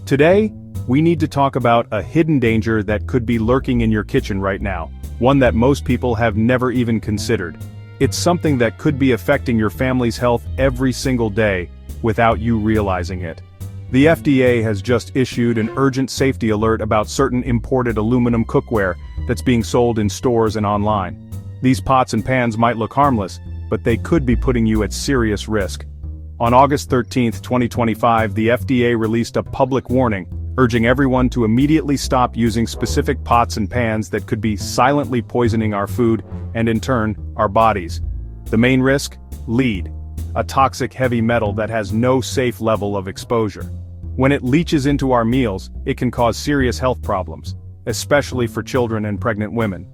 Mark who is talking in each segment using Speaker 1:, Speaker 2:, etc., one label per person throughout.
Speaker 1: Today, we need to talk about a hidden danger that could be lurking in your kitchen right now, one that most people have never even considered. It's something that could be affecting your family's health every single day, without you realizing it. The FDA has just issued an urgent safety alert about certain imported aluminum cookware that's being sold in stores and online. These pots and pans might look harmless, but they could be putting you at serious risk. On August 13, 2025, the FDA released a public warning, urging everyone to immediately stop using specific pots and pans that could be silently poisoning our food and in turn, our bodies. The main risk? Lead, a toxic heavy metal that has no safe level of exposure. When it leaches into our meals, it can cause serious health problems, especially for children and pregnant women.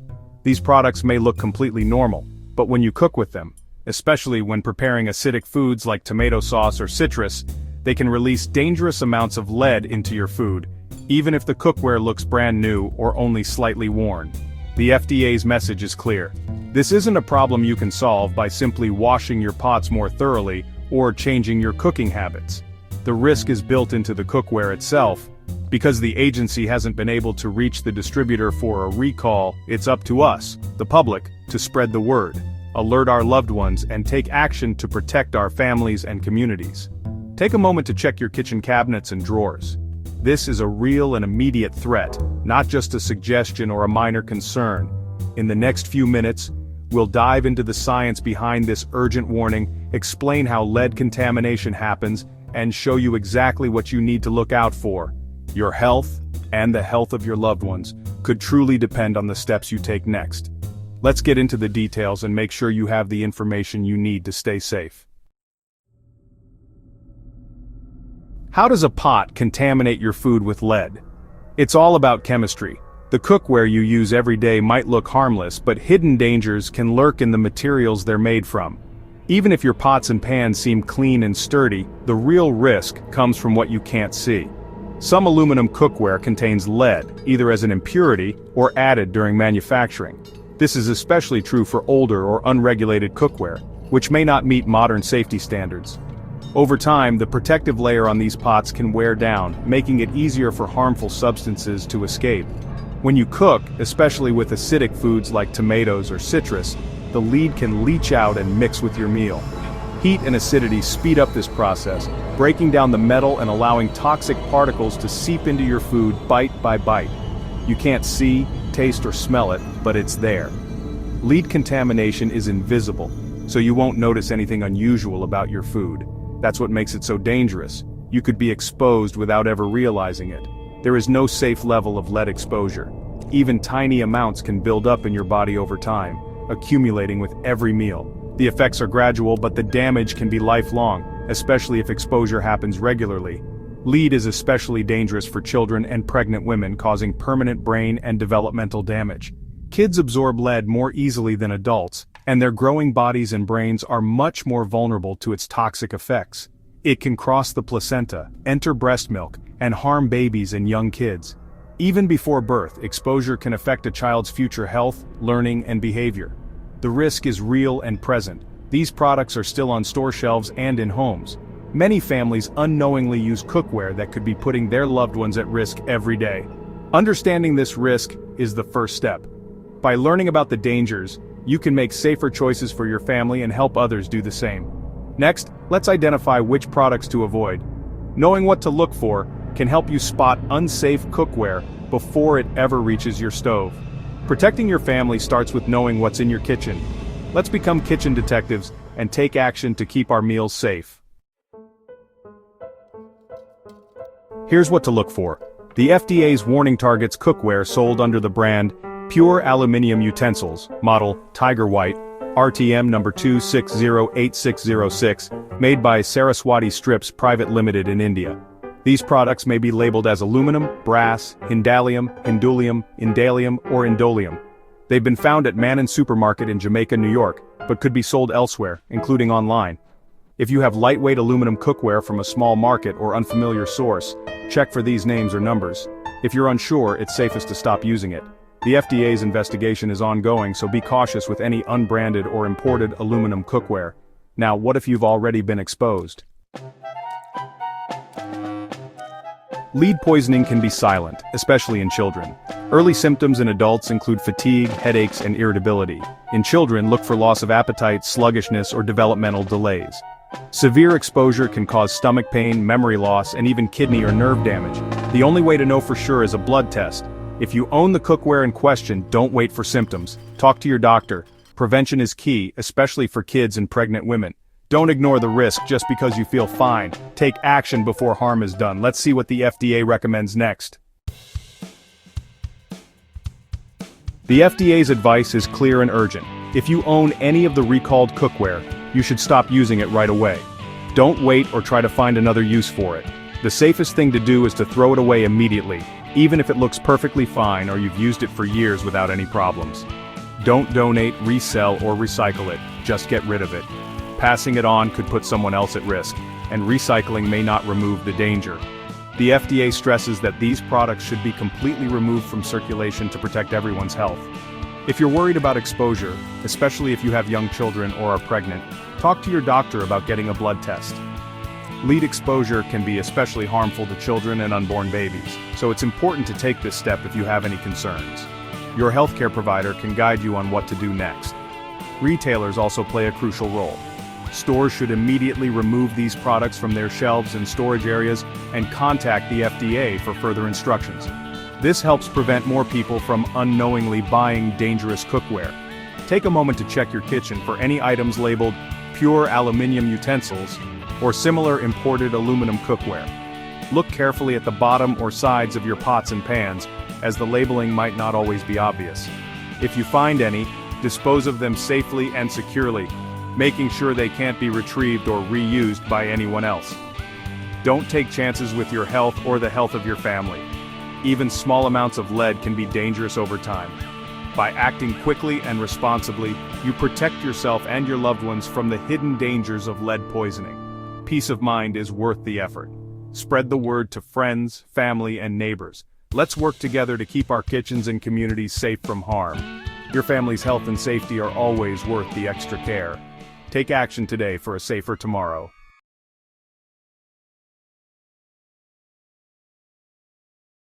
Speaker 1: These products may look completely normal, but when you cook with them, especially when preparing acidic foods like tomato sauce or citrus, they can release dangerous amounts of lead into your food, even if the cookware looks brand new or only slightly worn. The FDA's message is clear. This isn't a problem you can solve by simply washing your pots more thoroughly or changing your cooking habits. The risk is built into the cookware itself. Because the agency hasn't been able to reach the distributor for a recall, it's up to us, the public, to spread the word, alert our loved ones, and take action to protect our families and communities. Take a moment to check your kitchen cabinets and drawers. This is a real and immediate threat, not just a suggestion or a minor concern. In the next few minutes, we'll dive into the science behind this urgent warning, explain how lead contamination happens, and show you exactly what you need to look out for. Your health, and the health of your loved ones, could truly depend on the steps you take next. Let's get into the details and make sure you have the information you need to stay safe. How does a pot contaminate your food with lead? It's all about chemistry. The cookware you use every day might look harmless, but hidden dangers can lurk in the materials they're made from. Even if your pots and pans seem clean and sturdy, the real risk comes from what you can't see. Some aluminum cookware contains lead, either as an impurity or added during manufacturing. This is especially true for older or unregulated cookware, which may not meet modern safety standards. Over time, the protective layer on these pots can wear down, making it easier for harmful substances to escape. When you cook, especially with acidic foods like tomatoes or citrus, the lead can leach out and mix with your meal. Heat and acidity speed up this process, breaking down the metal and allowing toxic particles to seep into your food bite by bite. You can't see, taste, or smell it, but it's there. Lead contamination is invisible, so you won't notice anything unusual about your food. That's what makes it so dangerous. You could be exposed without ever realizing it. There is no safe level of lead exposure. Even tiny amounts can build up in your body over time, accumulating with every meal. The effects are gradual, but the damage can be lifelong, especially if exposure happens regularly. Lead is especially dangerous for children and pregnant women, causing permanent brain and developmental damage. Kids absorb lead more easily than adults, and their growing bodies and brains are much more vulnerable to its toxic effects. It can cross the placenta, enter breast milk, and harm babies and young kids. Even before birth, exposure can affect a child's future health, learning, and behavior. The risk is real and present. These products are still on store shelves and in homes. Many families unknowingly use cookware that could be putting their loved ones at risk every day. Understanding this risk is the first step. By learning about the dangers, you can make safer choices for your family and help others do the same. Next, let's identify which products to avoid. Knowing what to look for can help you spot unsafe cookware before it ever reaches your stove. Protecting your family starts with knowing what's in your kitchen. Let's become kitchen detectives and take action to keep our meals safe. Here's what to look for. The FDA's warning targets cookware sold under the brand Pure Aluminium Utensils, model Tiger White, RTM number 2608606, made by Saraswati Strips Private Limited in India. These products may be labeled as aluminum, brass, Hindalium, Hindulium, Indalium, or Indolium. They've been found at Mannon Supermarket in Jamaica, New York, but could be sold elsewhere, including online. If you have lightweight aluminum cookware from a small market or unfamiliar source, check for these names or numbers. If you're unsure, it's safest to stop using it. The FDA's investigation is ongoing, so be cautious with any unbranded or imported aluminum cookware. Now, what if you've already been exposed? Lead poisoning can be silent, especially in children. Early symptoms in adults include fatigue, headaches, and irritability. In children, look for loss of appetite, sluggishness, or developmental delays. Severe exposure can cause stomach pain, memory loss, and even kidney or nerve damage. The only way to know for sure is a blood test. If you own the cookware in question, don't wait for symptoms. Talk to your doctor. Prevention is key, especially for kids and pregnant women. Don't ignore the risk just because you feel fine. Take action before harm is done. Let's see what the FDA recommends next. The FDA's advice is clear and urgent. If you own any of the recalled cookware, you should stop using it right away. Don't wait or try to find another use for it. The safest thing to do is to throw it away immediately, even if it looks perfectly fine or you've used it for years without any problems. Don't donate, resell, or recycle it. Just get rid of it. Passing it on could put someone else at risk, and recycling may not remove the danger. The FDA stresses that these products should be completely removed from circulation to protect everyone's health. If you're worried about exposure, especially if you have young children or are pregnant, talk to your doctor about getting a blood test. Lead exposure can be especially harmful to children and unborn babies, so it's important to take this step if you have any concerns. Your healthcare provider can guide you on what to do next. Retailers also play a crucial role. Stores should immediately remove these products from their shelves and storage areas and contact the FDA for further instructions. This helps prevent more people from unknowingly buying dangerous cookware. Take a moment to check your kitchen for any items labeled pure aluminum utensils or similar imported aluminum cookware. Look carefully at the bottom or sides of your pots and pans, as the labeling might not always be obvious. If you find any, dispose of them safely and securely, making sure they can't be retrieved or reused by anyone else. Don't take chances with your health or the health of your family. Even small amounts of lead can be dangerous over time. By acting quickly and responsibly, you protect yourself and your loved ones from the hidden dangers of lead poisoning. Peace of mind is worth the effort. Spread the word to friends, family, and neighbors. Let's work together to keep our kitchens and communities safe from harm. Your family's health and safety are always worth the extra care. Take action today for a safer tomorrow.